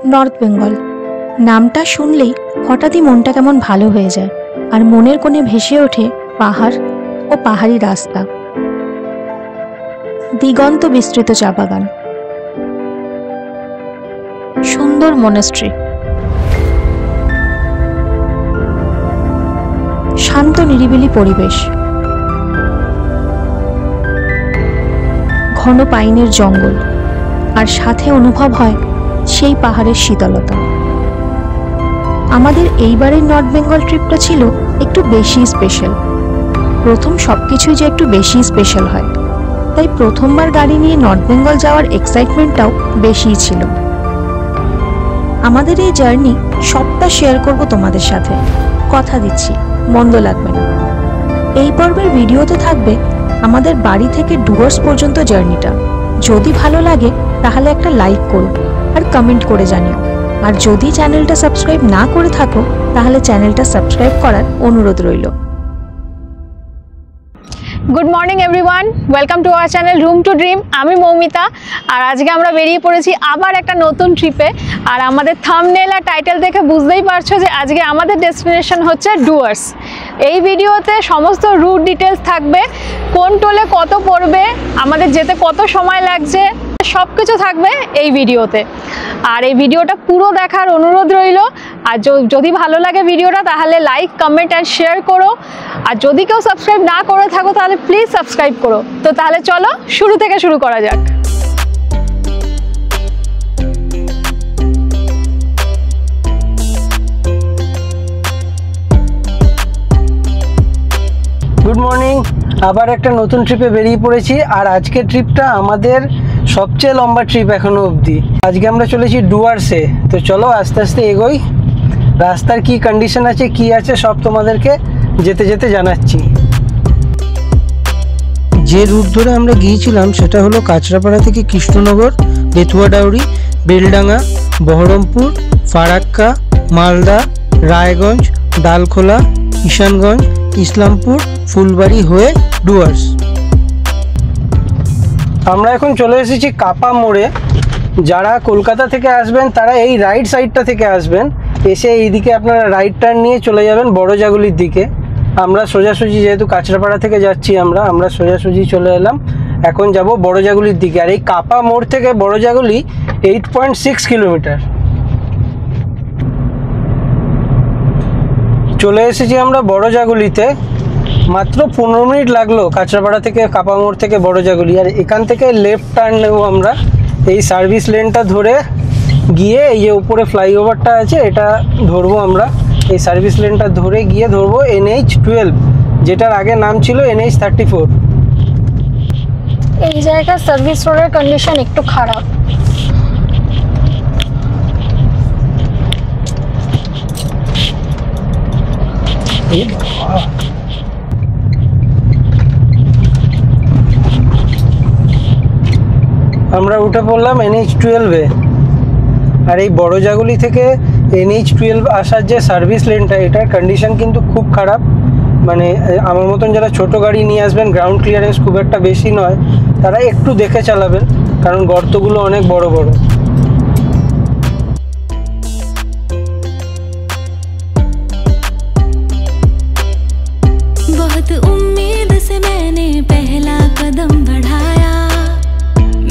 North Bengal নামটা শুনলেই হঠাৎই মনটা কেমন ভালো হয়ে যায়, আর মনের কোণে ভেসে ওঠে পাহাড় ও পাহাড়ি রাস্তা, দিগন্ত বিস্তৃত চা বাগান, সুন্দর মনাস্ট্রি, শান্ত নিরিবিলি পরিবেশ, ঘন পাইনের জঙ্গল, আর সাথে অনুভব হয় সেই পাহাড়ের শীতলতা। আমাদের এইবারের নর্থ বেঙ্গল ট্রিপটা ছিল একটু বেশি স্পেশাল। প্রথম সবকিছুই যে একটু বেশি স্পেশাল হয়, তাই প্রথমবার গাড়ি নিয়ে নর্থ বেঙ্গল যাওয়ার এক্সাইটমেন্টটাও বেশিই ছিল। আমাদের এই জার্নি সবটা শেয়ার করব তোমাদের সাথে, কথা দিচ্ছি মন্দ লাগবে না। এই পর্বের ভিডিওতে থাকবে আমাদের বাড়ি থেকে ডুয়ার্স পর্যন্ত জার্নিটা। যদি ভালো লাগে তাহলে একটা লাইক করো আর কমেন্ট করে জানিও, আর যদি চ্যানেলটা সাবস্ক্রাইব না করে থাকো তাহলে চ্যানেলটা সাবস্ক্রাইব করার অনুরোধ রইল। Good morning everyone, welcome to our channel room to dream. আমি মৌমিতা, আর আজকে আমরা বেরিয়ে পড়েছি আবার একটা নতুন ট্রিপে। আর আমাদের থাম্বনেল আর টাইটেল দেখে বুঝতেই পারছো যে আজকে আমাদের ডেস্টিনেশন হচ্ছে ডুয়ার্স। এই ভিডিওতে সমস্ত রুট ডিটেলস থাকবে, কোন টোলে কত পড়বে, আমাদের যেতে কত সময় লাগছে, সব কিছু থাকবে এই ভিডিওতে। আর এই ভিডিওটা পুরো দেখার অনুরোধ রইল। আর যদি ভালো লাগে ভিডিওটা তাহলে লাইক, কমেন্ট অ্যান্ড শেয়ার করো। আর যদি কেউ সাবস্ক্রাইব না করে থাকো তাহলে প্লিজ সাবস্ক্রাইব করো। তো তাহলে চলো শুরু থেকে শুরু করা যাক। গুড মর্নিং, আবার একটা নতুন ট্রিপে বেরিয়ে পড়েছি। আর আজকের ট্রিপটা আমাদের সবচেয়ে লম্বা ট্রিপ এখনো অবধি। আজকে আমরা চলেছি ডুয়ার্সে। তো চলো আস্তে আস্তে এগোই। রাস্তার কি কন্ডিশন আছে, কি আছে, সব তোমাদেরকে যেতে যেতে জানাচ্ছি। যে রুট ধরে আমরা গিয়েছিলাম সেটা হলো কাঁচরাপাড়া থেকে কৃষ্ণনগর, বেতুয়াডাউরি, বেলডাঙ্গা, বহরমপুর, ফারাক্কা, মালদা, রায়গঞ্জ, ডালখোলা, ঈশানগঞ্জ, ইসলামপুর, ফুলবাড়ি হয়ে ডুয়ার্স। আমরা এখন চলে এসেছি কাপা মোড়ে। যারা কলকাতা থেকে আসবেন তারা এই রাইট সাইডটা থেকে আসবেন, এসে এইদিকে আপনারা রাইট টার্ন নিয়ে চলে যাবেন বড়জাগুলির দিকে। আমরা সোজাসুজি যেহেতু কাঁচরাপাড়া থেকে যাচ্ছি, আমরা সোজাসুজি চলে এলাম। এখন যাব বড়জাগুলির দিকে। আর এই কাপা মোড় থেকে বড়জাগুলি 8.6 কিলোমিটার। চলে এসেছি আমরা বড়জাগুলিতে। মাত্র 15 মিনিট লাগলো কাঁচরাপাড়া থেকে কাপা মোড় থেকে বড়জাগুলি। আর এখান থেকে লেফট টার্ন নেব আমরা, এই সার্ভিস লেনটা ধরে গিয়ে এই যে উপরে ফ্লাইওভারটা আছে এটা ধরবো আমরা। এই সার্ভিস লেনটা ধরে গিয়ে ধরবো NH12, যেটার আগে নাম ছিল NH34। এই জায়গার সার্ভিস রোডের কন্ডিশন একটু খারাপ। আমরা উঠে পড়লাম NH12-এ। আর এই বড়জাগুলি থেকে NH12 আসার যে সার্ভিস লেনটা, এটার কন্ডিশন কিন্তু খুব খারাপ। মানে আমার মতন যারা ছোট গাড়ি নিয়ে আসবেন, গ্রাউন্ড ক্লিয়ারেন্স খুব একটা বেশি নয়, তারা একটু দেখে চালাবেন, কারণ গর্তগুলো অনেক বড় বড়। बहुत उम्मीद से मैंने पहला कदम बढ़ाया,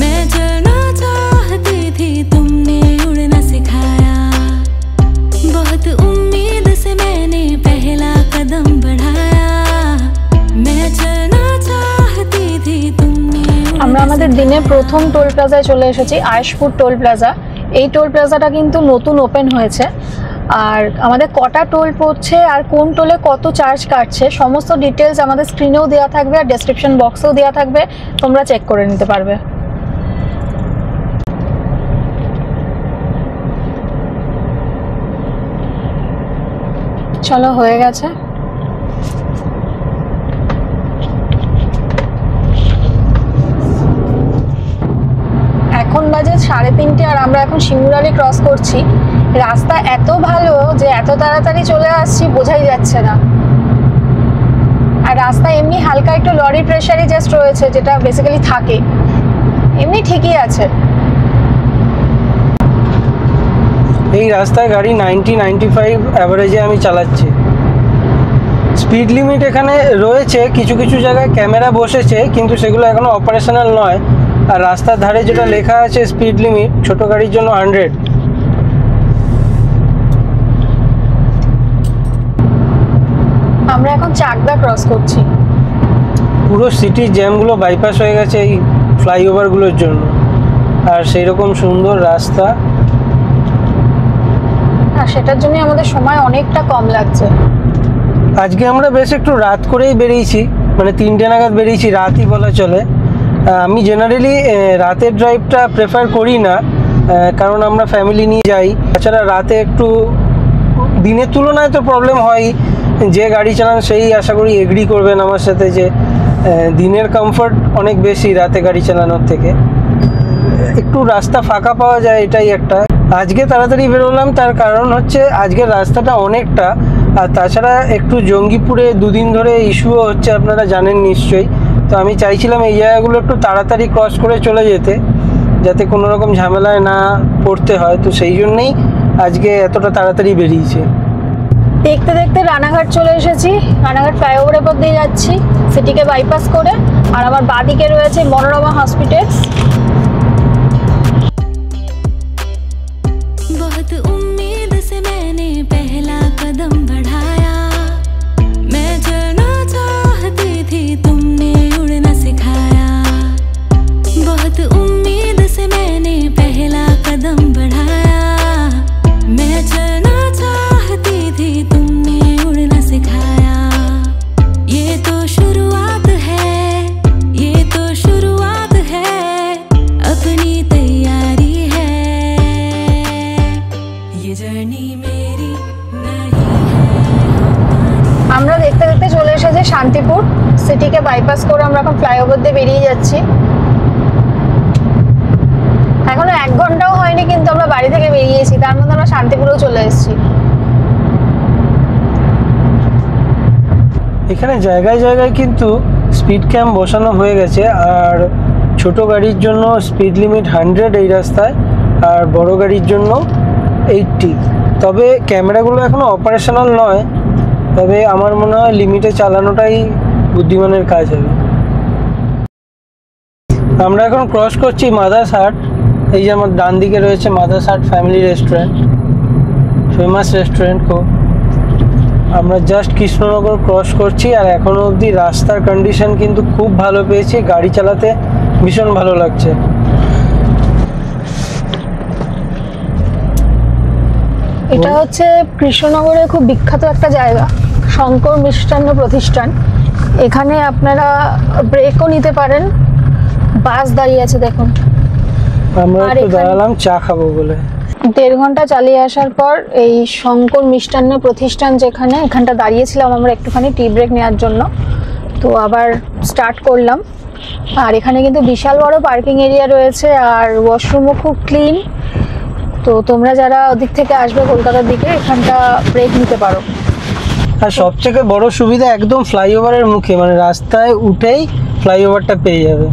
मैं चलना चाहती थी तुमने उड़ना सिखाया। बहुत उम्मीद से मैंने पहला कदम बढ़ाया, मैं चलना चाहती थी तुमने। আমরা আমাদের দিনে প্রথম টোল প্লাজায় চলে এসেছি, আয়েশপুর টোল প্লাজা। এই টোল প্লাজাটা কিন্তু নতুন ওপেন হয়েছে। আর আমাদের কটা টোল পড়ছে আর কোন টোলে কত চার্জ কাটছে সমস্ত ডিটেলস আমাদের স্ক্রিনেও দেওয়া থাকবে আর ডেসক্রিপশন বক্সেও দেওয়া থাকবে, তোমরা চেক করে নিতে পারবে। চলো হয়ে গেছে। এখন বাজে 3:30 আর আমরা এখন শিমুরালি ক্রস করছি। রাস্তা এত ভালো যে এত তাড়াতাড়ি চলে আসছি বোঝাই যাচ্ছে না। আর রাস্তা এমনি হালকা একটু লরি প্রেসারই জাস্ট রয়েছে, যেটা বেসিক্যালি থাকে, এমনি ঠিকই আছে। এই রাস্তায় গাড়ি 90-95 অ্যাভারেজে আমি চালাচ্ছি। স্পিড লিমিট এখানে রয়েছে, কিছু কিছু জায়গায় ক্যামেরা বসেছে কিন্তু সেগুলো এখনও অপারেশনাল নয়। আর রাস্তার ধারে যেটা লেখা আছে স্পিড লিমিট ছোট গাড়ির জন্য 100। আমরা এখন চাকদা ক্রস করছি। পুরো সিটির জ্যামগুলো বাইপাস হয়ে গেছে এই ফ্লাইওভারগুলোর জন্য, আর সেই রকম সুন্দর রাস্তা, আর সেটার জন্য আমাদের সময় অনেকটা কম লাগছে। আজকে আমরা বেশ একটু রাত করেই বেরিয়েছি, মানে 3টে নাগাদ বেরিয়েছি, রাতই বলা চলে। আমি জেনারেলি রাতের ড্রাইভটা প্রেফার করি না, কারণ আমরা ফ্যামিলি নিয়ে যাই। তাছাড়া রাতে একটু দিনের তুলনায় তো প্রবলেম হয়, যে গাড়ি চালান সেই আশা করি এগ্রি করবেন আমার সাথে যে দিনের কমফর্ট অনেক বেশি রাতে গাড়ি চালানোর থেকে। একটু রাস্তা ফাঁকা পাওয়া যায়, এটাই একটা। আজকে তাড়াতাড়ি বেরোলাম, তার কারণ হচ্ছে আজকের রাস্তাটা অনেকটা, আর তাছাড়া একটু জঙ্গিপুরে 2 দিন ধরে ইস্যুও হচ্ছে, আপনারা জানেন নিশ্চয়ই। তো আমি চাইছিলাম এই জায়গাগুলো একটু তাড়াতাড়ি ক্রস করে চলে যেতে, যাতে কোনো রকম ঝামেলায় না পড়তে হয়। তো সেই জন্যেই আজকে এতটা তাড়াতাড়ি বেরিয়েছে। দেখতে দেখতে রানাঘাট চলে এসেছি। রানাঘাট ফ্লাইওভারের উপর দিয়ে যাচ্ছি সিটিকে বাইপাস করে, আর আমার বাঁদিকে রয়েছে মনোরমা হসপিটালস। बहुत उम्मीद से मैंने पहला कदम बढ़ाया, मैं चलना चाहती थी तुमने उड़ना सिखाया। बहुत उम्मीद से मैंने पहला कदम बढ़ाया, मैं चलना चाहती थी तुमने उड़ना सिखाया। ये तो शुरुआत है, ये तो शुरुआत है, अपनी तैयारी है, ये जर्नी मेरी नहीं है। আমরা দেখতে দেখতে চলে এসেছি শান্তিপুর। সিটিকে বাইপাস করে আমরা এখন ফ্লাইওভার দিয়ে বেরিয়ে যাচ্ছি। এখনো 1 ঘন্টাও হয়নি কিন্তু আমরা বাড়ি থেকে বেরিয়েছি, তার মধ্যে আমরা শান্তিপুরেও চলে এসেছি। এখানে জায়গায় জায়গায় কিন্তু স্পিড ক্যাম্প বসানো হয়ে গেছে, আর ছোট গাড়ির জন্য স্পিড লিমিট 100 এই রাস্তায়, আর বড় গাড়ির জন্য 80। তবে ক্যামেরাগুলো এখনও অপারেশনাল নয়, তবে আমার মনে হয় লিমিটে চালানোটাই বুদ্ধিমানের কাজ হবে। আমরা এখন ক্রস করছি মাদার্স হাট। এই যে আমার ডান দিকে রয়েছে মাদার্স হাট ফ্যামিলি রেস্টুরেন্ট, ফেমাস রেস্টুরেন্ট খুব। আমরা জাস্ট কৃষ্ণনগর ক্রস করছি, আর এখনও অবধি রাস্তার কন্ডিশন কিন্তু খুব ভালো পেয়েছি, গাড়ি চালাতে ভীষণ ভালো লাগছে। এটা হচ্ছে কৃষ্ণনগরের খুব বিখ্যাত একটা জায়গা, শঙ্কর মিষ্টান্ন প্রতিষ্ঠান। এখানে আপনারা ব্রেকও নিতে পারেন, বাস দাঁড়িয়ে আছে দেখুন। আমরা আর একটু এখানে- দাঁড়ালাম চা খাবো বলে। 1.5 ঘন্টা চালিয়ে আসার পর এই শঙ্কর মিষ্টান্ন প্রতিষ্ঠান যেখানে, এখানটা দাঁড়িয়েছিলাম আমরা একটুখানি টি ব্রেক নেওয়ার জন্য। তো আবার স্টার্ট করলাম। আর এখানে কিন্তু বিশাল বড় পার্কিং এরিয়া রয়েছে, আর ওয়াশরুমও খুব ক্লিন। তো তোমরা যারা ওদিক থেকে আসবে কলকাতার দিকে, এখানটা ব্রেক নিতে পারো। আর সবথেকে বড় সুবিধা একদম ফ্লাইওভারের মুখে, মানে রাস্তায় উঠেই ফ্লাইওভারটা পেয়ে যাবে।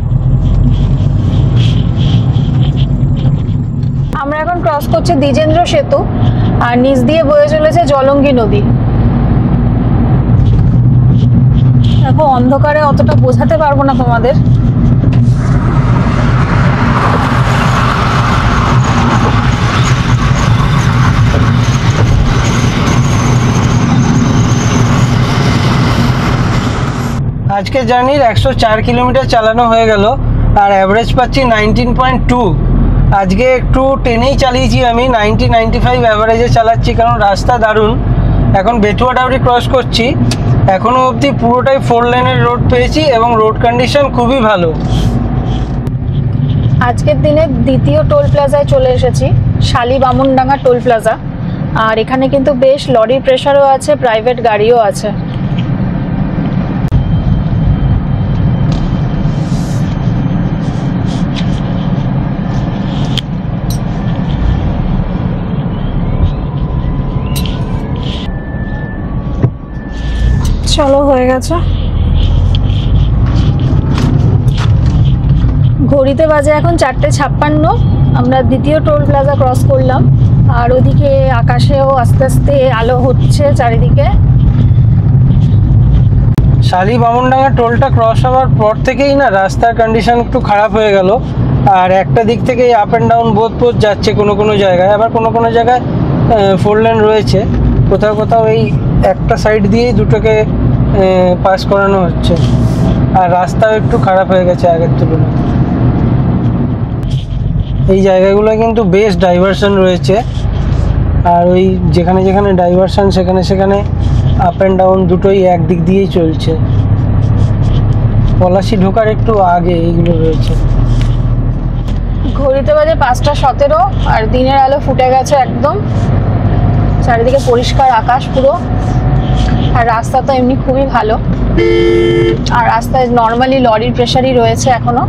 আমরা এখন ক্রস করছি দ্বিজেন্দ্র সেতু, আর নিচ দিয়ে বয়ে চলেছে জলঙ্গি নদী। দেখো অন্ধকারে অতটা বোঝাতে পারবো না তোমাদের। আজকে জার্নির 104 কিলোমিটার চালানো হয়ে গেল, আর অ্যাভারেজ পাচ্ছি 19.2। আজকে একটু টেনেই চালিয়েছি আমি, 90-95 অ্যাভারেজে চালাচ্ছি, কারণ রাস্তা দারুণ। এখন বেতুয়া ডাউরি ক্রস করছি, এখনও অবধি পুরোটাই 4 লেনের রোড পেয়েছি, এবং রোড কন্ডিশন খুবই ভালো। আজকের দিনে দ্বিতীয় টোল প্লাজায় চলে এসেছি, শালি বামুনডাঙ্গা টোল প্লাজা। আর এখানে কিন্তু বেশ লরির প্রেসারও আছে, প্রাইভেট গাড়িও আছে। চলো হয়ে গেছে। ঘড়িতে বাজে এখন 4:56। আমরা দ্বিতীয় টোল প্লাজা ক্রস করলাম, আর ওদিকে আকাশেও আস্তে আস্তে আলো হচ্ছে চারিদিকে। শালি বামনডাঙ্গা টোলটা ক্রস হওয়ার পর থেকেই না রাস্তার কন্ডিশন একটু খারাপ হয়ে গেল। আর একটা দিক থেকেই আপ অ্যান্ড ডাউন বোধ যাচ্ছে কোনো কোনো জায়গায়, আবার কোনো কোনো জায়গায় 4 লেন রয়েছে। কোথাও কোথাও এই একটা সাইড দিয়েই দুটোকে পাস করানো হচ্ছে। আর রাস্তাও একটু খারাপ হয়ে গেছে আগের তুলনায়। এই জায়গাগুলো কিন্তু বেশ ডাইভারশন রয়েছে। আর ওই যেখানে যেখানে ডাইভারশন সেখানে সেখানে আপ অ্যান্ড ডাউন দুটোই একদিক দিয়েই চলছে। পলাশি ঢোকার একটু আগে এইগুলো রয়েছে। ঘড়িতে বাজে 5:17 আর দিনের আলো ফুটে গেছে একদম। চারিদিকে পরিষ্কার আকাশ পুরো। আর রাস্তা তো এমনি খুবই ভালো। আর রাস্তায় নর্মালি লরির প্রেসারই রয়েছে এখনো।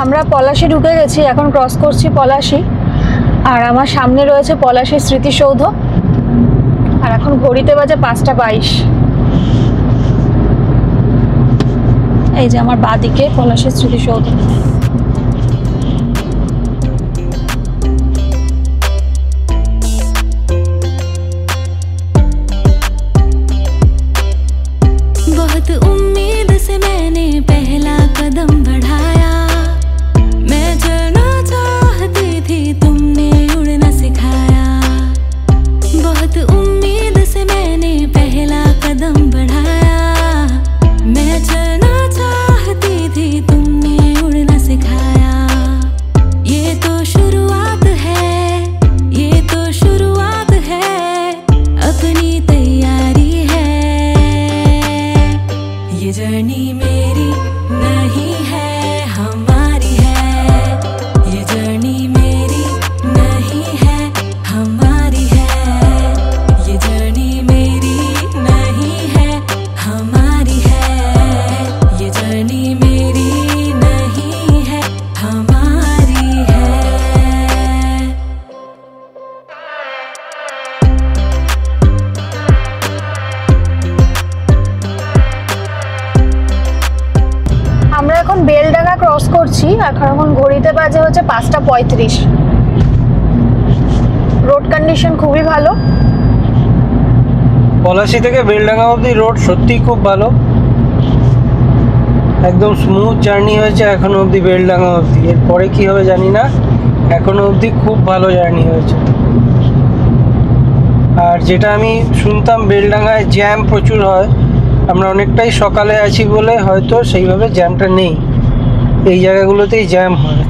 আমরা পলাশি ঢুকে গেছি, এখন ক্রস করছি পলাশি। আর আমার সামনে রয়েছে পলাশির স্মৃতিসৌধ। আর এখন ঘড়িতে বাজে 5:22। এই যে আমার বাঁদিকে পলাশির স্মৃতিসৌধ। बहुत उम्मीद से मैंने पहला कदम बढ़ाया, मैं चलना चाहती थी तुमने उड़ना सिखाया। बहुत उम्मीद से मैंने पहला कदम बढ़ाया, मैं चलना चाहती थी तुमने उड़ना सिखाया। ये तो शुरुआत है, ये तो शुरुआत है, अपनी तैयारी है। ये जर्नी मेरी नहीं है हमारी है, ये जर्नी मेरी नहीं है हमारी है, ये जर्नी मेरी नहीं है हमारी है, ये जर्नी मेरी नहीं है हमारी है। আমরা এখন বেলডাঙ্গা ক্রস করছি। এখন ঘড়িতে বাজে হচ্ছে 5:35। রোড কন্ডিশন খুবই ভালো। পলাশি থেকে বেলডাঙ্গা অবধি রোড সত্যিই খুব ভালো, একদম স্মুথ জার্নি হয়েছে এখনো অবধি বেলডাঙ্গা অবধি। এরপরে কি হবে জানি না, এখনো অবধি খুব ভালো জার্নি হয়েছে। আর যেটা আমি শুনতাম বেলডাঙ্গায় জ্যাম প্রচুর হয়, আমরা অনেকটাই সকালে আছি বলে হয়তো সেইভাবে জ্যামটা নেই। এই জায়গাগুলোতেই জ্যাম হয়।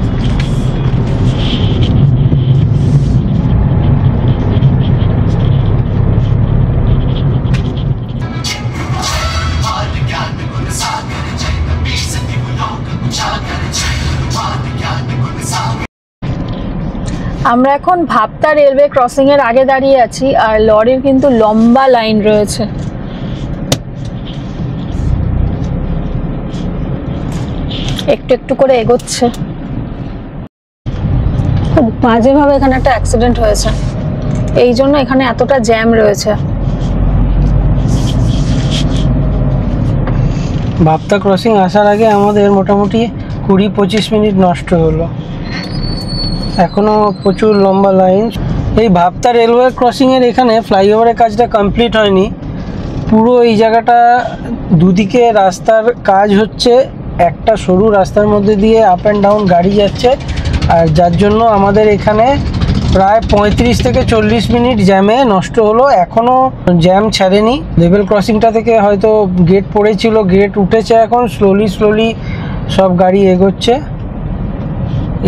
আমরা এখন ভাবতা রেলওয়ে ক্রসিং এর আগে দাঁড়িয়ে আছি। আর লরির কিন্তু লম্বা লাইন রয়েছে। একটু একটু করে এগোচ্ছে। খুব বাজেভাবে এখানে একটা অ্যাক্সিডেন্ট হয়েছে, এই জন্য এখানে এতটা জ্যাম রয়েছে। ভাবতা ক্রসিং আসার আগে আমাদের মোটামুটি 20-25 মিনিট নষ্ট হলো। এখনো প্রচুর লম্বা লাইন। এই ভাবতা রেলওয়ে ক্রসিংয়ের এখানে ফ্লাইওভারের কাজটা কমপ্লিট হয়নি। পুরো এই জায়গাটা দুদিকে রাস্তার কাজ হচ্ছে, একটা সরু রাস্তার মধ্যে দিয়ে আপ অ্যান্ড ডাউন গাড়ি যাচ্ছে। আর যার জন্য আমাদের এখানে প্রায় 35 থেকে 40 মিনিট জ্যামে নষ্ট হলো। এখনও জ্যাম ছাড়েনি। লেভেল ক্রসিংটা থেকে হয়তো গেট পড়েছিল, গেট উঠেছে, এখন স্লোলি সব গাড়ি এগোচ্ছে।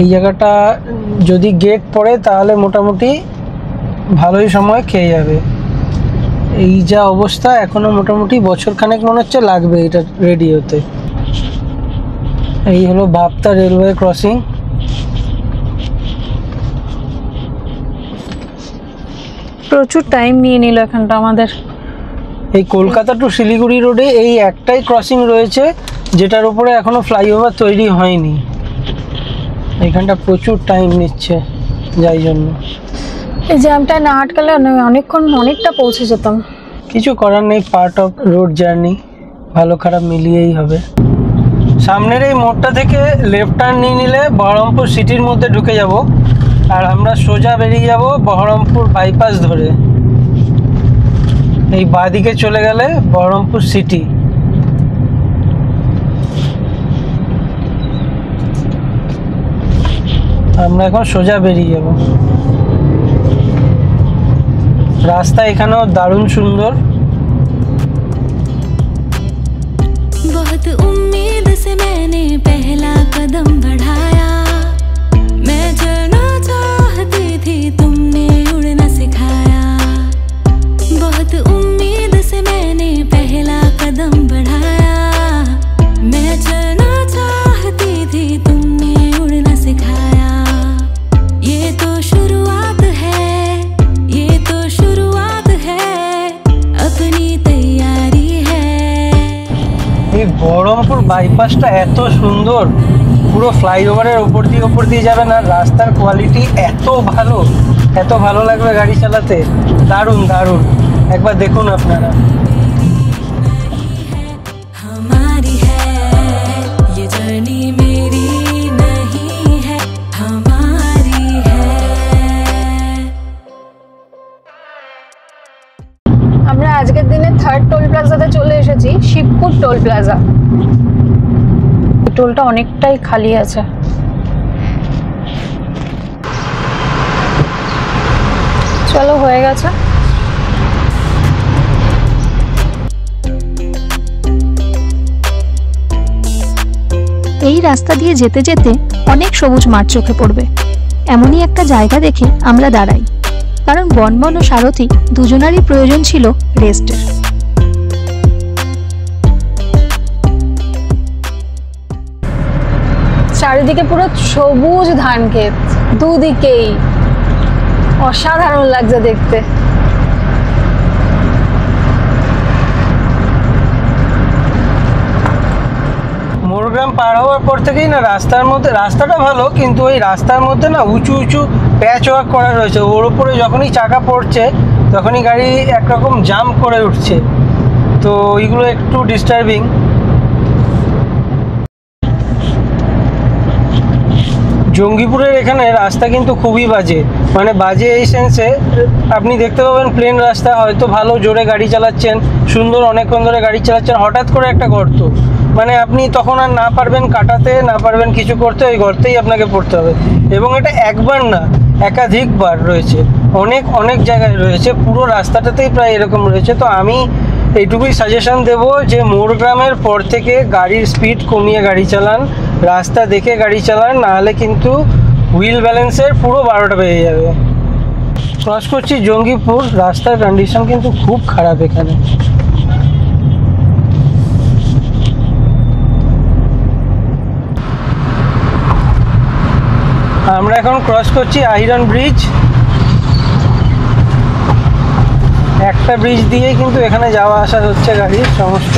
এই জায়গাটা যদি গেট পড়ে তাহলে মোটামুটি ভালোই সময় খেয়ে যাবে। এই যা অবস্থা এখনও মোটামুটি বছরখানেক মনে হচ্ছে লাগবে এটা রেডি হতে। এই হলো ভাবতা রেলওয়ে ক্রসিং। প্রচুর টাইম নিয়ে নিল এখানটা আমাদের। এই কলকাতা টু শিলিগুড়ি রোডে এই একটাই ক্রসিং রয়েছে যেটার উপরে এখনো ফ্লাইওভার তৈরি হয়নি। এখানটা প্রচুর টাইম নিচ্ছে, যাই জন্য এই জ্যামটায় না আটকালে অনেকটা পৌঁছে যেতাম। কিছু করার নেই, পার্ট অফ রোড জার্নি, ভালো খারাপ মিলিয়েই হবে। সামনের এই মোড়টা থেকে লেফট টার্ন নিয়ে নিলে বহরমপুর সিটির মধ্যে ঢুকে যাব, আর আমরা সোজা বেরিয়ে যাব বহরমপুর বাইপাস ধরে। এই বাঁদিকে চলে গেলে বহরমপুর সিটি। আমরা এখন সোজা বেরিয়ে যাব। রাস্তা এখানেও দারুণ সুন্দর। बहुत उम्मीद से मैंने पहला कदम बढ़ाया, मैं चलना चाहती थी तुमने उड़ना सिखाया। बहुत उम्मीद से मैंने पहला कदम बढ़ाया, मैं चलना चाहती थी तुमने उड़ना सिखाया। ये तो शुरुआत है, ये तो शुरुआत है, अपनी तैयारी है। এই বহরমপুর বাইপাসটা এত সুন্দর, পুরো ফ্লাইওভারের ওপর দিয়ে যাবেন, আর রাস্তার কোয়ালিটি এত ভালো লাগবে গাড়ি চালাতে, দারুণ দারুণ। একবার দেখুন আপনারা। हमारी है ये जर्नी, मेरी नहीं है, हमारी है। আমরা আজকের দিনে 3rd টোল প্লাজাতে চলে এসেছি, শিবপুর টোল প্লাজা। টোলটা অনেকটাই খালি আছে। চলো, হয়ে গেছে। এই রাস্তা দিয়ে যেতে যেতে অনেক সবুজ মাঠ চোখে পড়বে। এমনই একটা জায়গা দেখে আমরা দাঁড়াই, কারণ বনবন ও সারথি দুজনারই প্রয়োজন ছিল রেস্টের। চারিদিকে পুরো সবুজ ধান ক্ষেত, দুদিকেই অসাধারণ লাগছে দেখতে। মোরগ্রাম পার হওয়ার পর থেকেই না রাস্তাটা ভালো, কিন্তু ওই রাস্তার মধ্যে না উঁচু প্যাচ ওয়ার্ক করা রয়েছে। ওর উপরে যখনই চাকা পড়ছে তখনই গাড়ি একরকম জাম্প করে উঠছে, তো ওইগুলো একটু ডিস্টার্বিং। জঙ্গিপুরের এখানে রাস্তা কিন্তু খুবই বাজে, মানে বাজে এই সেন্সে, আপনি দেখতে পাবেন প্লেন রাস্তা, হয়তো ভালো জোরে গাড়ি চালাচ্ছেন, সুন্দর অনেকক্ষণ ধরে গাড়ি চালাচ্ছেন, হঠাৎ করে একটা গর্ত, মানে আপনি তখন আর না পারবেন কাটাতে, না পারবেন কিছু করতে, ওই গর্তেই আপনাকে পড়তে হবে। এবং এটা একবার না, একাধিকবার রয়েছে, অনেক জায়গায় রয়েছে, পুরো রাস্তাটাতেই প্রায় এরকম রয়েছে। তো আমি এইটুকুই সাজেশন দেব যে মোরগ্রামের পর থেকে গাড়ির স্পিড কমিয়ে গাড়ি চালান, রাস্তা দেখে গাড়ি চালান, নাহলে কিন্তু হুইল ব্যালেন্সের পুরো 12টা বেজে যাবে। ক্রস করছি জঙ্গিপুর, রাস্তার কন্ডিশন কিন্তু খুব খারাপ এখানে। আমরা এখন ক্রস করছি আইরন ব্রিজ। একটা ব্রিজ দিয়েই কিন্তু এখানে যাওয়া আসা হচ্ছে গাড়ির সমস্ত।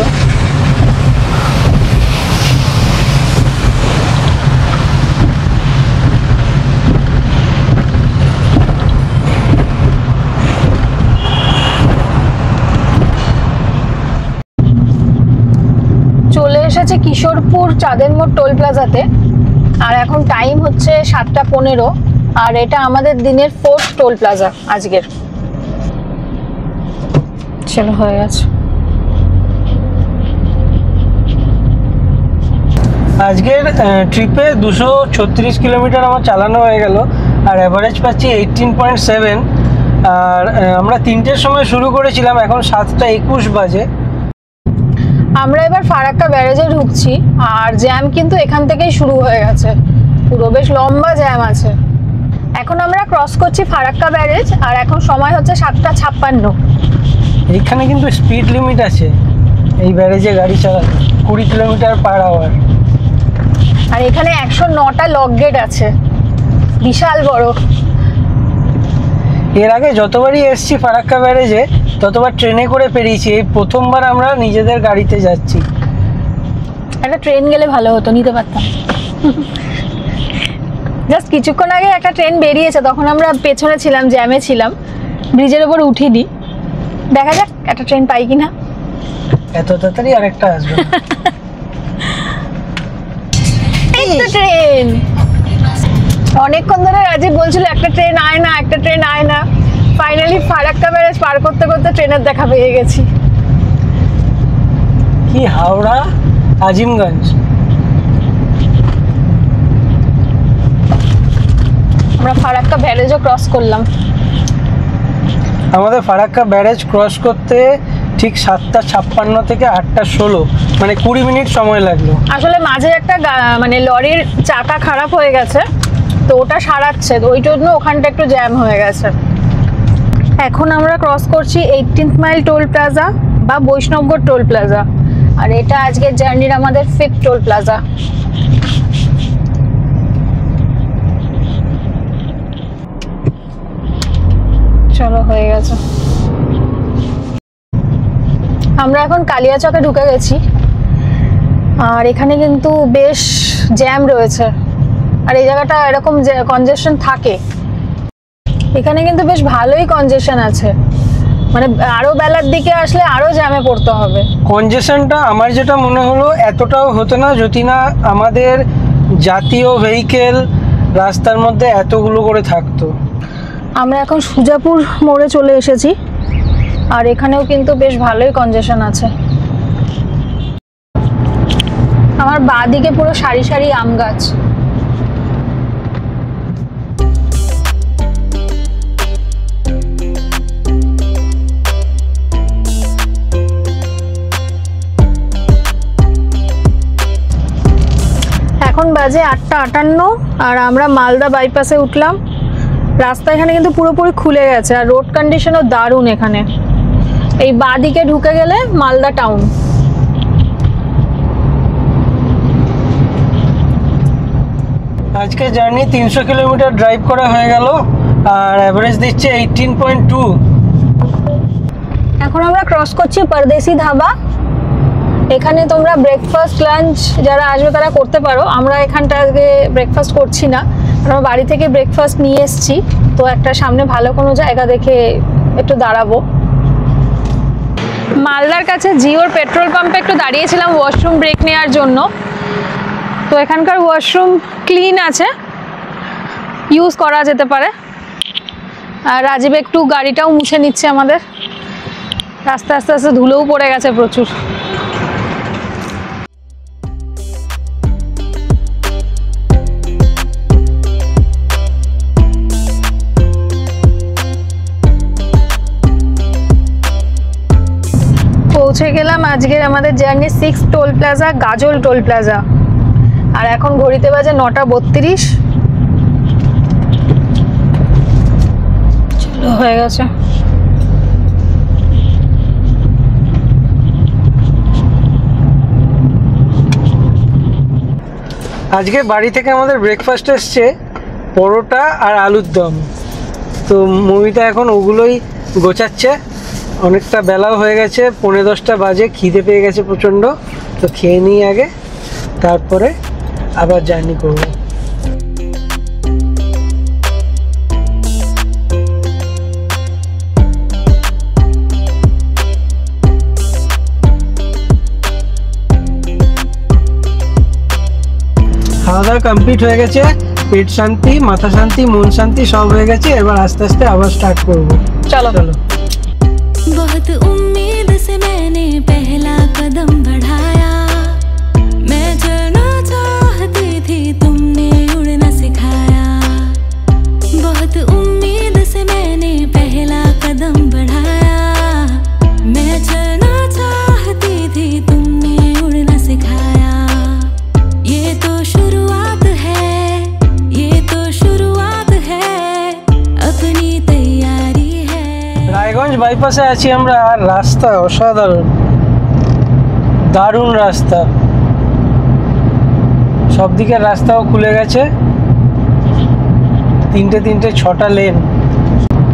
চলে এসেছে কিশোরপুর চাঁদের মোড় টোল প্লাজাতে, আর এখন টাইম হচ্ছে 7:15, আর এটা আমাদের দিনের 4th টোল প্লাজা আজকের। চলো, হয়ে গেছে। আজকের ট্রিপে 236 কিলোমিটার আমার চালানো হয়ে গেল, আর অ্যাভারেজ পাচ্ছি 18.7। আর আমরা 3টের সময় শুরু করেছিলাম, এখন 7:21 বাজে। আমরা এবার ফারাক্কা ব্যারেজে ঢুকছি, আর জ্যাম কিন্তু এখান থেকেই শুরু হয়ে গেছে, পুরো বেশ লম্বা জ্যাম আছে। এখন আমরা ক্রস করছি ফারাক্কা ব্যারেজ, আর এখন সময় হচ্ছে 7:56। এইখানে কিন্তু স্পিড লিমিট আছে এই ব্যারেজে গাড়ি চালানো, 20 কিলোমিটার পার আওয়ার। আর এখানে 109টা লক গেট আছে, বিশাল বড়। এর আগে যতবারই এসছি ফারাক্কা ব্যারেজে ততবার ট্রেনে করে পেরিয়েছি, এই প্রথমবার আমরা নিজেদের গাড়িতে যাচ্ছি। একটা ট্রেন গেলে ভালো হতো, নিতে পারতাম। জাস্ট কিছুক্ষণ আগে একটা ট্রেন বেরিয়েছে, তখন আমরা পেছনে ছিলাম, জ্যামে ছিলাম, ব্রিজের ওপর উঠিনি। দেখা যাক একটা ট্রেন পাই কিনা। এত তাড়াতাড়ি আরেকটা আসবে না। এই তো ট্রেন। অনেকক্ষণ ধরে রাজীব বলছিল একটা ট্রেন আয় না, একটা ট্রেন আয় না। ফাইনালি ফারাক্কা ব্যারেজ পার করতে করতে ট্রেনের দেখা পেয়ে গেছি। কি হাওড়া আজিমগঞ্জ। আমরা ফারাক্কা ব্যারেজও ক্রস করলাম। আমাদের ফারাক্কা ব্যারেজ ক্রস করতে ঠিক 7:56 থেকে 8:16, মানে 20 মিনিট সময় লাগলো। আসলে মাঝে একটা মানে লরির চাকা খারাপ হয়ে গেছে, তো ওটা সারাচ্ছে, তো ওই জন্য ওখানটা একটু জ্যাম হয়ে গেছে। এখন আমরা ক্রস করছি 18th মাইল টোল প্লাজা বা বৈষ্ণবগড় টোল প্লাজা, আর এটা আজকের জার্নির আমাদের 5th টোল প্লাজা। চলো, হয়ে গেছে। আমরা এখন কালিয়াচকে ঢুকে গেছি, আর এখানে কিন্তু বেশ জ্যাম রয়েছে, আর এই জায়গাটা এরকম কনজেশন থাকে। এখানে কিন্তু বেশ ভালোই কনজেশন আছে, মানে আরো বেলার দিকে আসলে আরো জ্যামে পড়তে হবে। কনজেশনটা আমার যেটা মনে হলো এতটাও হতো না যদি না আমাদের জাতীয় ভেহিকেল রাস্তার মধ্যে এতগুলো করে থাকতো। আমরা এখন সুজাপুর মোড়ে চলে এসেছি, আর এখানেও কিন্তু বেশ ভালোই কনজেশন আছে। আমার বাঁ দিকে পুরো সারি সারি আম গাছ। এখন বাজে 8:58, আর আমরা মালদা বাইপাসে উঠলাম। রাস্তা এখানে কিন্তু পুরোপুরি খুলে গেছে, আর রোড কন্ডিশনও দারুণ এখানে। এই বাঁ দিকে ঢুকে গেলে মালদা টাউন। আজকে জার্নি 300 কিলোমিটার ড্রাইভ করা হয়ে গেল, আর অ্যাভারেজ দিচ্ছে 18.2। এখন আমরা ক্রস করছি পরদেশি ধাবা। এখানে তোমরা ব্রেকফাস্ট লাঞ্চ যারা আসবে তারা করতে পারো। আমরা এখানটা আজকে ব্রেকফাস্ট করছি না, আমরা বাড়ি থেকে ব্রেকফাস্ট নিয়ে এসেছি, তো একটা সামনে ভালো কোনো জায়গা দেখে একটু দাঁড়াবো। মালদার কাছে জিওর পেট্রোল পাম্পে একটু দাঁড়িয়েছিলাম ওয়াশরুম ব্রেক নেওয়ার জন্য। তো এখানকার ওয়াশরুম ক্লিন আছে, ইউজ করা যেতে পারে। আর রাজীব একটু গাড়িটাও মুছে নিচ্ছে আমাদের। আস্তে আস্তে আস্তে ধুলোও পড়ে গেছে প্রচুর। পৌঁছে গেলাম আজকের আমাদের journey 6th toll plaza, Gajol toll plaza. আর এখন ঘড়িতে বাজে 9:32। চলো, হয়ে গেছে। আজকে বাড়ি থেকে আমাদের ব্রেকফাস্ট এসছে পরোটা আর আলুর দম। তো মমিতা এখন ওগুলোই গোছাচ্ছে। অনেকটা বেলাও হয়ে গেছে, 9:45 বাজে, খিদে পেয়ে গেছে প্রচণ্ড। তো খেয়ে নিই আগে, তারপরে আবার জার্নি করব। খাওয়া দাওয়া কমপ্লিট হয়ে গেছে, পেট শান্তি, মাথা শান্তি, মন শান্তি সব হয়ে গেছে। এবার আস্তে আস্তে আবার স্টার্ট করবো। চলো চলো। बहुत उम्मीद से मैंने पहला कदम बढ़ाया, मैं चलना चाहती थी तुमने उड़ना सिखाया। बहुत उम्मीद से मैंने पहला कदम बढ़ाया, मैं चलना चाहती थी तुमने उड़ना सिखाया। ये तो शुरुआत है, ये तो शुरुआत है, अपनी तैयारी है। রায়গঞ্জ বাইপাসে আছি আমরা, আর রাস্তা অসাধারণ, দারুণ রাস্তা। সব দিকের রাস্তাও খুলে গেছে, 3টে 6টা লেন।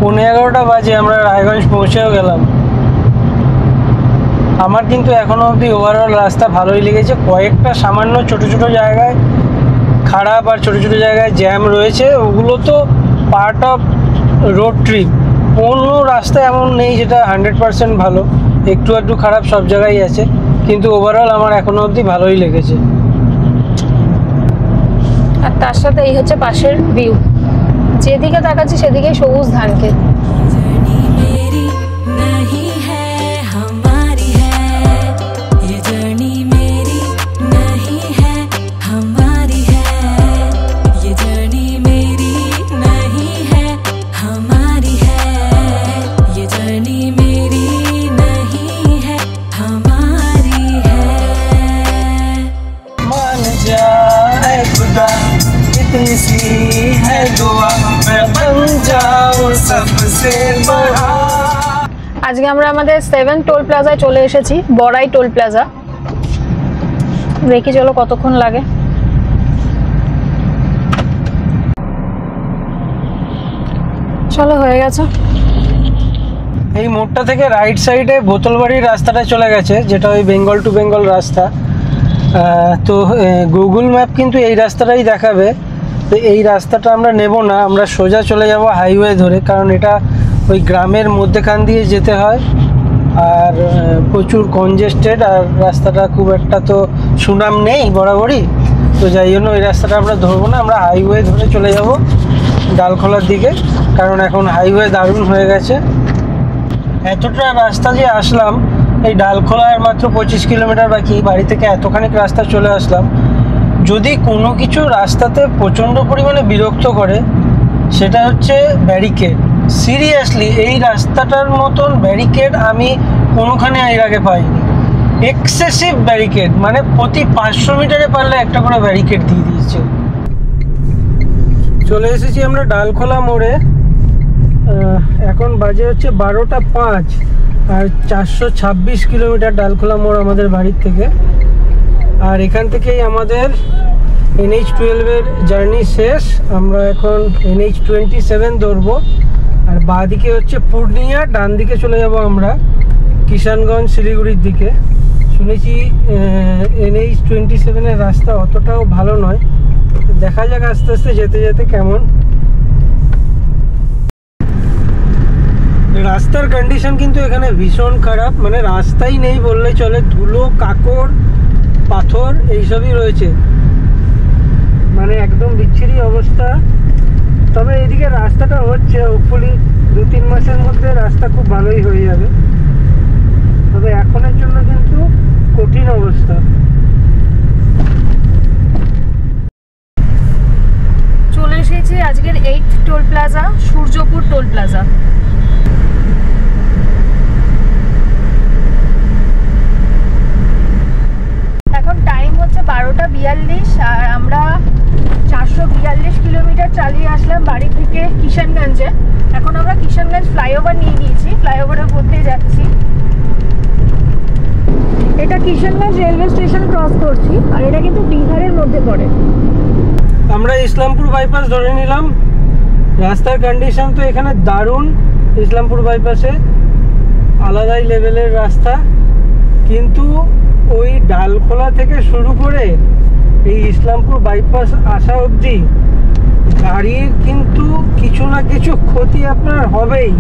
11:15 বাজে, আমরা রায়গঞ্জ পৌঁছেও গেলাম। আমার কিন্তু এখনো অবধি ওভারঅল রাস্তা ভালোই লেগেছে। কয়েকটা সামান্য ছোট ছোট জায়গায় খারাপ আর ছোটো ছোটো জায়গায় জ্যাম রয়েছে, ওগুলো তো পার্ট অফ রোড ট্রিপ। কোনো রাস্তা এমন নেই যেটা 100% ভালো, একটু একটু খারাপ সব জায়গায় আছে, কিন্তু ওভারঅল আমার এখনো অবধি ভালোই লেগেছে। আর তার সাথে এই হচ্ছে পাশের ভিউ, যেদিকে তাকাচ্ছি সেদিকেই সবুজ ধান ক্ষেত। जर्नी मेरी नहीं है हमारी है, ये जर्नी मेरी नहीं है हमारी है, ये जर्नी मेरी नहीं है हमारी है, ये जर्नी मेरी नहीं है हमारी है। मान जाए खुदा इतनी सी है दुआ, मैं बन जाऊं सबसे बड़ा। আজকে আমরা আমাদের 7 টোল প্লাজায় চলে এসেছি, বড়াই টোল প্লাজা। দেখি চলো কতক্ষণ লাগে। চলো হয়ে গেছে। এই মোড়টা থেকে রাইট সাইডে বোতলবাড়ির রাস্তাটা চলে গেছে, যেটা ওই বেঙ্গল টু বেঙ্গল রাস্তা। তো গুগল ম্যাপ কিন্তু এই রাস্তাটাই দেখাবে, তো এই রাস্তাটা আমরা নেব না, আমরা সোজা চলে যাব হাইওয়ে ধরে, কারণ এটা ওই গ্রামের মধ্যেখান দিয়ে যেতে হয় আর প্রচুর কনজেস্টেড, আর রাস্তাটা খুব একটা তো সুনাম নেই বরাবরই, তো যাই জন্য ওই রাস্তাটা আমরা ধরবো না, আমরা হাইওয়ে ধরে চলে যাব ডালখোলার দিকে, কারণ এখন হাইওয়ে দারুণ হয়ে গেছে। এতটা রাস্তা যে আসলাম, এই ডালখোলার মাত্র 25 কিলোমিটার বাকি, বাড়ি থেকে এতখানি রাস্তা চলে আসলাম। যদি কোনো কিছু রাস্তাতে প্রচণ্ড পরিমাণে বিরক্ত করে সেটা হচ্ছে ব্যারিকেড। সিরিয়াসলি এই রাস্তাটার মতন ব্যারিকেড আমি কোনোখানে এর আগে পাইনি। এক্সেসিভ ব্যারিকেড, মানে প্রতি 500 মিটারে পারলে একটা করে ব্যারিকেড দিয়ে দিয়েছে। চলে এসেছি আমরা ডালখোলা মোড়ে, এখন বাজে হচ্ছে 12টা 5, আর 426 কিলোমিটার ডালখোলা মোড় আমাদের বাড়ির থেকে। আর এখান থেকেই আমাদের NH-12-এর জার্নি শেষ, আমরা এখন NH-27 ধরবো, আর বাঁদিকে হচ্ছে পূর্ণিয়া, ডান দিকে চলে যাব আমরা কিষানগঞ্জ শিলিগুড়ির দিকে। শুনেছি NH-27-এর রাস্তা অতটাও ভালো নয়, দেখা যাক আস্তে আস্তে যেতে যেতে কেমন। রাস্তার কন্ডিশন কিন্তু এখানে ভীষণ খারাপ, মানে রাস্তাই নেই বললেই চলে, ধুলো কাকড় পাথর এইসবই রয়েছে, মানে একদম বিচ্ছিরি অবস্থা। তবে এইদিকে রাস্তাটা হচ্ছে, হোপফুলি 2-3 মাসের মধ্যে রাস্তা খুব ভালোই হয়ে যাবে, তবে এখনের জন্য কিন্তু কঠিন অবস্থা। চলে এসেছি আজকের 8th toll plaza, Suryapur toll plaza. এখন টাইম হচ্ছে 12টা 42, আর আমরা 442 কিলোমিটার চালিয়ে আসলাম বাড়ি থেকে কিষানগঞ্জে। এখন আমরা কিষানগঞ্জ ফ্লাইওভার নিয়ে নিয়েছি, ফ্লাইওভারের মধ্যে যাচ্ছি। এটা কিষানগঞ্জ রেলওয়ে স্টেশন ক্রস করছি, আর এটা কিন্তু বিহারের মধ্যে পড়ে। আমরা ইসলামপুর বাইপাস ধরে নিলাম। রাস্তার কন্ডিশন তো এখানে দারুণ, ইসলামপুর বাইপাসে আলাদাই লেভেলের রাস্তা, কিন্তু ওই ডালখোলা থেকে শুরু করে এই ইসলামপুর বাইপাস আসা অবধি গাড়ির কিন্তু কিছু না কিছু ক্ষতি আপনার হবেই,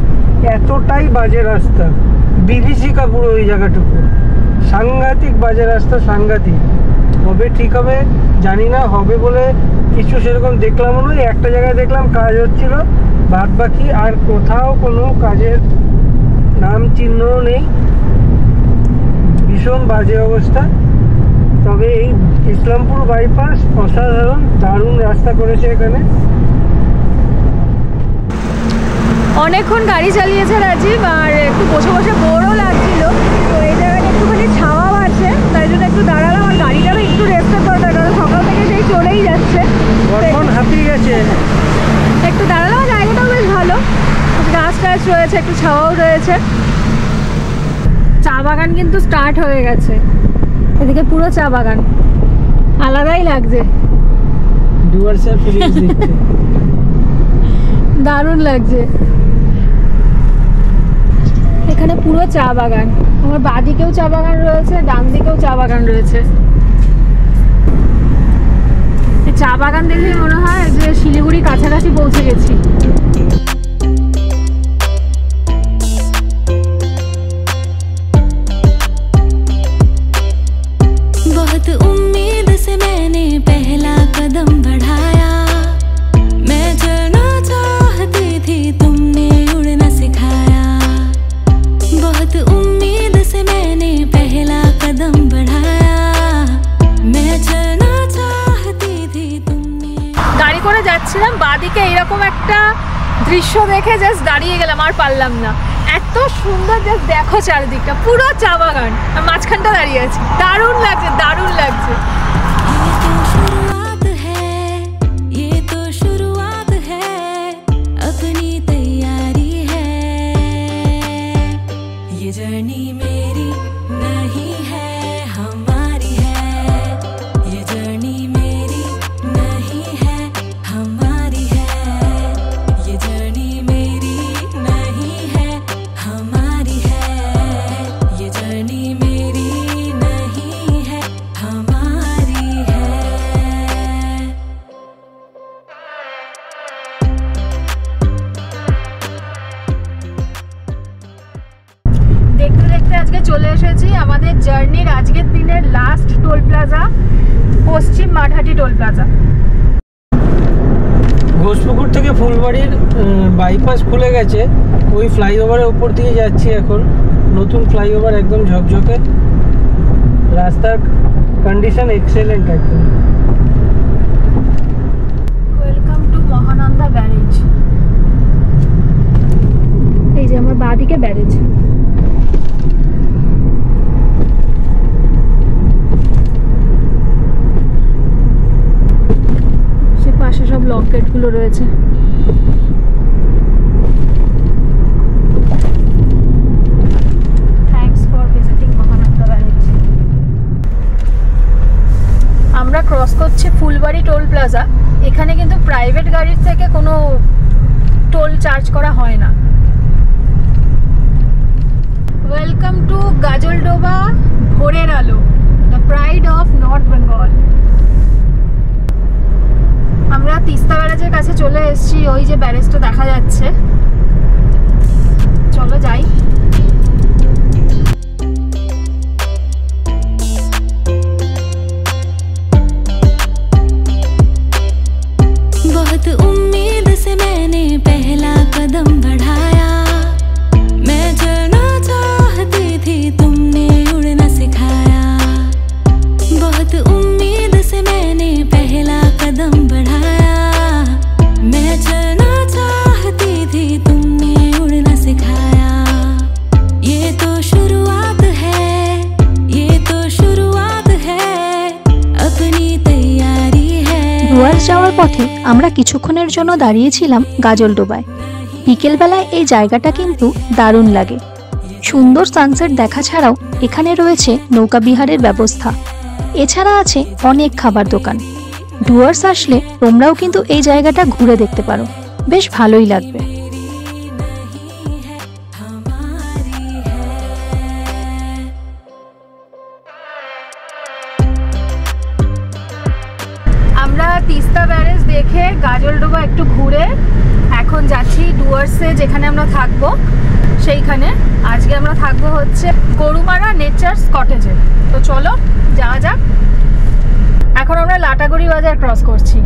এতটাই বাজে রাস্তা। বিভীষিকা পুরো ওই জায়গাটুকু, সাংঘাতিক বাজে রাস্তা, সাংঘাতিক। কবে ঠিক হবে জানি না, হবে বলে কিছু সেরকম দেখলামও নয়, একটা জায়গায় দেখলাম কাজ হচ্ছিল, বাদ বাকি আর কোথাও কোনো কাজের নাম চিহ্নও নেই, ভীষণ বাজে অবস্থা। তবে এই ইসলামপুর বাইপাস অসাধারণ, দারুণ রাস্তা করেছে এখানে। অনেকক্ষণ গাড়ি চালিয়েছে রাজীব, আর একটু বসে বসে বোরও লাগছিল, তো এই জায়গাটা একটুখানি ছাওয়াও আছে, তাই জন্য একটু দাঁড়ালাম। আর গাড়িটারও একটু রেস্টের দরকার, কারণ সকাল থেকে সেই চলেই যাচ্ছে, বর্তমান হাঁপিয়ে গেছে। একটু দাঁড়ালাম। জায়গাটাও বেশ ভালো, গাছ টাছ রয়েছে, একটু ছাওয়াও রয়েছে। চা বাগান কিন্তু স্টার্ট হয়ে গেছে, এদিকে পুরো চা বাগান, আলাদাই লাগছে, ডুয়ার্সের ফিলিংস দিচ্ছে, দারুণ লাগছে। এখানে পুরো চা বাগান, আমার বাঁদিকেও চা বাগান রয়েছে, ডান দিকেও চা বাগান রয়েছে। চা বাগান দেখলেই মনে হয় যে শিলিগুড়ি কাছাকাছি পৌঁছে গেছি। बहुत उम्मीद से मैंने पहला कदम बढ़ाया, मैं चलना चाहती थी तुमने उड़ना सिखाया। बहुत उम्मीद से मैंने पहला कदम बढ़ाया, मैं चलना चाहती थी तुमने। গাড়ি করে যাচ্ছিলাম, বাদিকে এরকম একটা দৃশ্য দেখে জাস্ট দাঁড়িয়ে গেলাম, আর পারলাম না। এত সুন্দর, জাস্ট দেখো চারিদিকটা, পুরো চা বাগান, আর মাঝখানটা দাঁড়িয়ে আছি। দারুণ লাগছে, দারুণ লাগছে। शुरुआत है, ये तो शुरुआत है, अपनी तैयारी है। ये जर्नी मेरी नहीं है, हमारी है। ये जर्नी मेरी नहीं है, हमारी है। ये जर्नी मेरी नहीं है, हमारी है। ये जर्नी मेरी नहीं है, हमारी है। দেখতে দেখতে আজকে চলে এসেছি আমাদের জার্নির আজকের দিনের লাস্ট টোল প্লাজা, পশ্চিম মাঠহাটি টোল প্লাজা। ঘোষপুকুর থেকে ফুলবাড়ির বাইপাস খুলে গেছে, ওই ফ্লাইওভারের উপর দিয়ে যাচ্ছি এখন। নতুন ফ্লাইওভার, একদম ঝকঝকে, রাস্তার কন্ডিশন এক্সেলেন্ট একদম। Welcome to Mahananda barrage. এই যে আমার বাঁদিকে ব্যারেজ। সে পাশে সব লক গেটগুলো রয়েছে। Thanks for visiting Mahananda barrage. আমরা ক্রস করছি ফুলবাড়ি টোল প্লাজা। এখানে কিন্তু প্রাইভেট গাড়ির থেকে কোনো টোল চার্জ করা হয় না। ওয়েলকাম টু গাজলডোবা ভোরের আলো, the pride of north Bengal. আমরা তিস্তা ব্যারেজের কাছে চলে এসেছি, ওই যে ব্যারেজটা দেখা যাচ্ছে। চলো যাই। बहुत उम्मीद से मैंने पहला कदम बढ़ाया, मैं चलना चाहती थी तुमने उड़ना सिखाया। बहुत उम्मीद से मैंने पहला कदम बढ़ाया, मैं चलना चाहती थी तुमने उड़ना सिखाया। ये तो शुरुआत है, ये तो शुरुआत है, अपनी तैयारी है। ডুয়ার্স যাওয়ার পথে আমরা কিছুক্ষণের জন্য দাঁড়িয়েছিলাম গাজলডোবায়। বিকেলবেলায় এই জায়গাটা কিন্তু দারুণ লাগে। সুন্দর সানসেট দেখা ছাড়াও এখানে রয়েছে নৌকা বিহারের ব্যবস্থা। এছাড়া আছে অনেক খাবার দোকান। ডুয়ার্স আসলে তোমরাও কিন্তু এই জায়গাটা ঘুরে দেখতে পারো, বেশ ভালোই লাগবে। আমরা তিস্তা ব্যারেজ দেখে গাজলডোবা একটু ঘুরে এখন যাচ্ছি ডুয়ার্সে, যেখানে আমরা থাকবো সেইখানে। আজকে আমরা থাকবো হচ্ছে গরুমারা নেচার্স কটেজে। তো চলো যাওয়া যাক। এখন আমরা লাটাগুড়ি বাজার ক্রস করছি।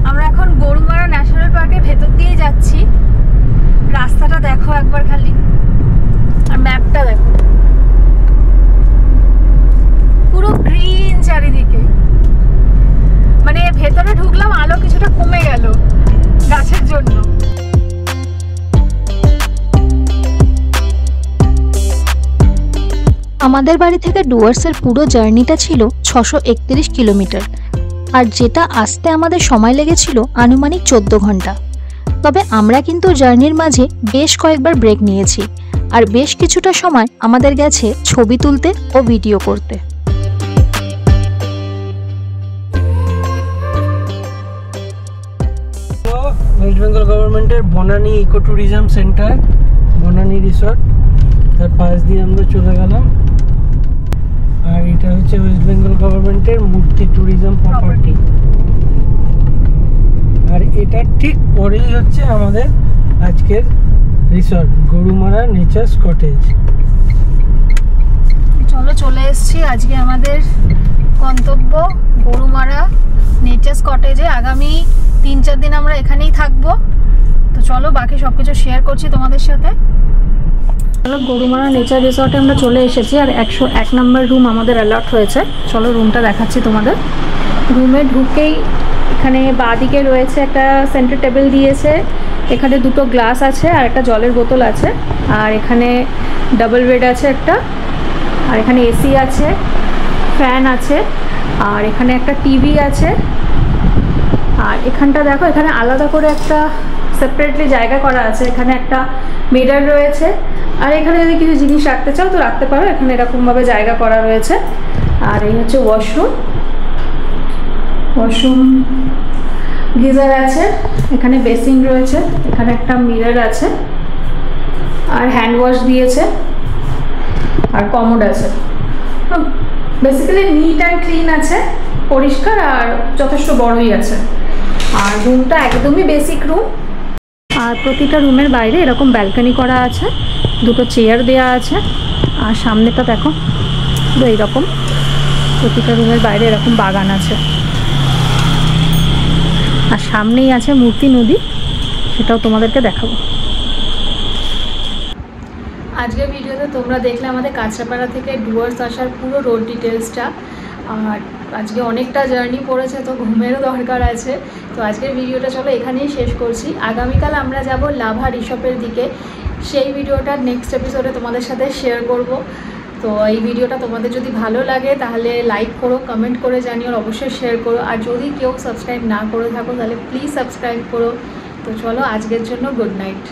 আমরা এখন গরুমারা ন্যাশনাল পার্কের ভেতর দিয়ে যাচ্ছি। রাস্তাটা দেখো একবার খালি, আর ম্যাপটা দেখো, পুরো গ্রিন চারিদিকে। মানে ভেতরে ঢুকলাম, আলো কিছুটা কমে গেল গাছের জন্য। আমাদের বাড়ি থেকে ডুয়ার্সের পুরো জার্নিটা ছিল 631 কিলোমিটার, আর যেটা আসতে আমাদের সময় লেগেছিল আনুমানিক 14 ঘন্টা। তবে আমরা কিন্তু জার্নির মাঝে বেশ কয়েকবার ব্রেক নিয়েছি, আর বেশ কিছুটা সময় আমাদের গেছে ছবি তুলতে ও ভিডিও করতে। গভর্নমেন্টের Banani eco tourism centre, Banani resort, তার পাশ দিয়ে আমরা চলে গেলাম। আর এটা হচ্ছে ওয়েস্ট বেঙ্গল গভর্নমেন্টের মূর্তি ট্যুরিজম প্রপার্টি। আর এটা ঠিক পরেই হচ্ছে আমাদের আজকের রিসর্ট গরুমারা নেচার্স কটেজ। চলো চলে এসেছি আজকে আমাদের গন্তব্য গরুমারা নেচার্স কটেজে। আগামী 3-4 দিন আমরা এখানেই থাকবো। তো চলো বাকি সব কিছু শেয়ার করছি তোমাদের সাথে। চলো গরুমারা নেচার রিসর্টে আমরা চলে এসেছি আর 101 নম্বর রুম আমাদের অ্যালট হয়েছে। চলো রুমটা দেখাচ্ছি তোমাদের। রুমে ঢুকেই এখানে বাঁদিকে রয়েছে একটা সেন্টার টেবিল দিয়েছে, এখানে 2টো গ্লাস আছে আর একটা জলের বোতল আছে, আর এখানে ডাবল বেড আছে একটা, আর এখানে এসি আছে, ফ্যান আছে, আর এখানে একটা টিভি আছে। আর এখানটা দেখো, এখানে আলাদা করে একটা সেপারেটলি জায়গা করা আছে, এখানে একটা মিরর রয়েছে। আর এখানে যদি কিছু জিনিস রাখতে চাও তো রাখতে পারো, এখানে এরকমভাবে জায়গা করা রয়েছে। আর এই হচ্ছে ওয়াশরুম, গিজার আছে, এখানে বেসিন রয়েছে, এখানে একটা মিরর আছে, আর হ্যান্ড ওয়াশ দিয়েছে, আর কমোড আছে। বেসিক্যালি নিট অ্যান্ড ক্লিন আছে, পরিষ্কার আর যথেষ্ট বড়ই আছে। আর রুমটা একদমই বেসিক রুম। আর প্রতিটা রুমের বাইরে এরকম ব্যালকনি করা আছে, 2টো চেয়ার দেওয়া আছে। আর সামনেটা দেখো এইরকম, প্রতিটা রুমের বাইরে এরকম বাগান আছে। আর সামনেই আছে মূর্তি নদী, সেটাও তোমাদেরকে দেখাবো। আজকের ভিডিওতে তোমরা দেখলে আমাদের কাঁচরাপাড়া থেকে ডুয়ার্স আসার পুরো রোড ডিটেলসটা। আর আজকে অনেকটা জার্নি পড়েছে, তো ঘুমেরও দরকার আছে। তো আজকের ভিডিওটা চলো এখানেই শেষ করছি। আগামীকাল আমরা যাব লাভা রিসর্টের দিকে, সেই ভিডিওটা নেক্সট এপিসোডে তোমাদের সাথে শেয়ার করব। তো এই ভিডিওটা তোমাদের যদি ভালো লাগে তাহলে লাইক করো, কমেন্ট করে জানিও, অবশ্যই শেয়ার করো। আর যদি কেউ সাবস্ক্রাইব না করে থাকো তাহলে প্লিজ সাবস্ক্রাইব করো। তো চলো আজকের জন্য গুড নাইট।